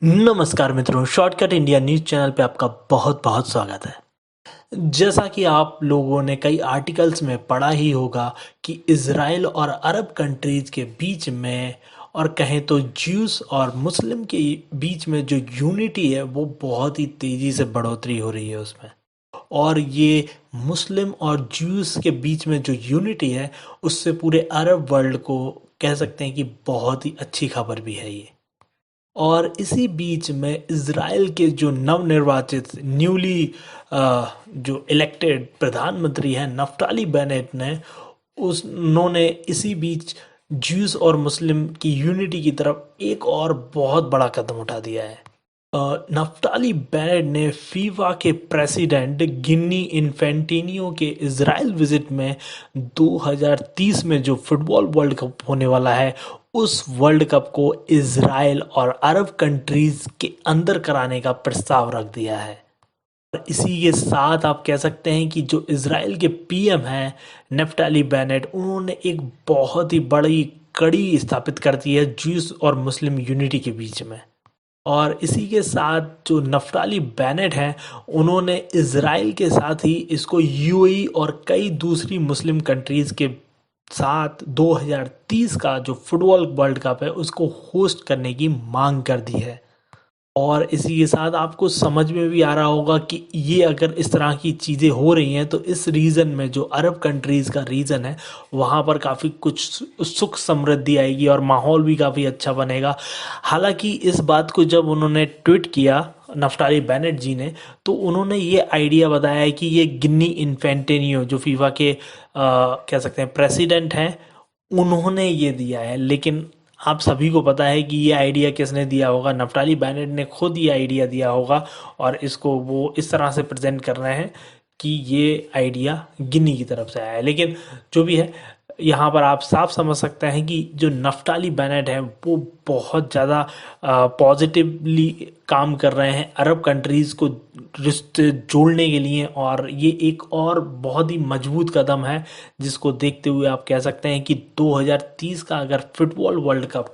नमस्कार मित्रों, shortcut India news channel पे आपका बहुत बहुत स्वागत है। जैसा कि आप लोगों ने कई आर्टिकल्स में पढ़ा ही होगा कि इज़राइल और अरब कंट्रीज़ के बीच में और कहें तो ज्यूस और मुस्लिम के बीच में जो यूनिटी है वो बहुत ही तेज़ी से बढ़ोतरी हो रही है उसमें। और ये मुस्लिम और ज्यूस के बीच में जो यूनिटी है उससे पूरे अरब वर्ल्ड को कह सकते हैं कि बहुत ही अच्छी खबर भी है ये। और इसी बीच में इज़राइल के जो नवनिर्वाचित जो इलेक्टेड प्रधानमंत्री हैं नफ्ताली बेनेट ने उन्होंने इसी बीच ज्यूस और मुस्लिम की यूनिटी की तरफ एक और बहुत बड़ा कदम उठा दिया है। नफ्ताली बेनेट ने फीफा के प्रेसिडेंट गिन्नी इन्फेंटिनियो के इज़राइल विजिट में 2030 में जो फुटबॉल वर्ल्ड कप होने वाला है उस वर्ल्ड कप को इज़राइल और अरब कंट्रीज के अंदर कराने का प्रस्ताव रख दिया है। और इसी के साथ आप कह सकते हैं कि जो इज़राइल के पीएम हैं नफ्ताली बेनेट उन्होंने एक बहुत ही बड़ी कड़ी स्थापित कर दी है ज्यूस और मुस्लिम यूनिटी के बीच में। और इसी के साथ जो नफ्ताली बेनेट हैं उन्होंने इज़राइल के साथ ही इसको यूएई और कई दूसरी मुस्लिम कंट्रीज़ के साथ 2030 का जो फुटबॉल वर्ल्ड कप है उसको होस्ट करने की मांग कर दी है। और इसी के साथ आपको समझ में भी आ रहा होगा कि ये अगर इस तरह की चीज़ें हो रही हैं तो इस रीजन में जो अरब कंट्रीज़ का रीजन है वहाँ पर काफ़ी कुछ सुख समृद्धि आएगी और माहौल भी काफ़ी अच्छा बनेगा। हालांकि इस बात को जब उन्होंने ट्वीट किया नफ्ताली बेनेट जी ने तो उन्होंने ये आइडिया बताया है कि ये गिन्नी इन्फेंटिनियो जो फीफा के कह सकते हैं प्रेसिडेंट हैं उन्होंने ये दिया है। लेकिन आप सभी को पता है कि ये आइडिया किसने दिया होगा, नफ्ताली बेनेट ने खुद ये आइडिया दिया होगा और इसको वो इस तरह से प्रेजेंट कर रहे हैं कि ये आइडिया गिनी की तरफ से आया है। लेकिन जो भी है यहाँ पर आप साफ समझ सकते हैं कि जो नफ्ताली बेनेट है वो बहुत ज़्यादा पॉजिटिवली काम कर रहे हैं अरब कंट्रीज़ को रिश्ते जोड़ने के लिए। और ये एक और बहुत ही मजबूत कदम है जिसको देखते हुए आप कह सकते हैं कि 2030 का अगर फुटबॉल वर्ल्ड कप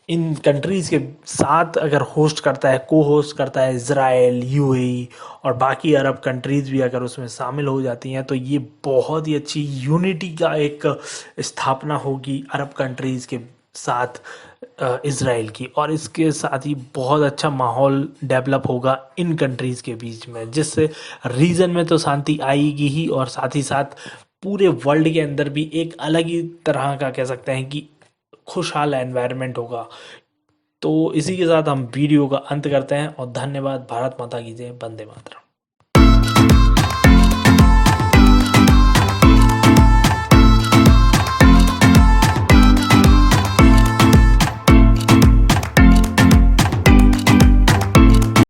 इन कंट्रीज़ के साथ अगर होस्ट करता है को होस्ट करता है इज़राइल यूएई और बाकी अरब कंट्रीज़ भी अगर उसमें शामिल हो जाती हैं तो ये बहुत ही अच्छी यूनिटी का एक स्थापना होगी अरब कंट्रीज़ के साथ इज़राइल की। और इसके साथ ही बहुत अच्छा माहौल डेवलप होगा इन कंट्रीज़ के बीच में जिससे रीजन में तो शांति आएगी ही और साथ ही साथ पूरे वर्ल्ड के अंदर भी एक अलग ही तरह का कह सकते हैं कि खुशहाल एनवायरनमेंट होगा। तो इसी के साथ हम वीडियो का अंत करते हैं और धन्यवाद। भारत माता की जय। वंदे मातरम।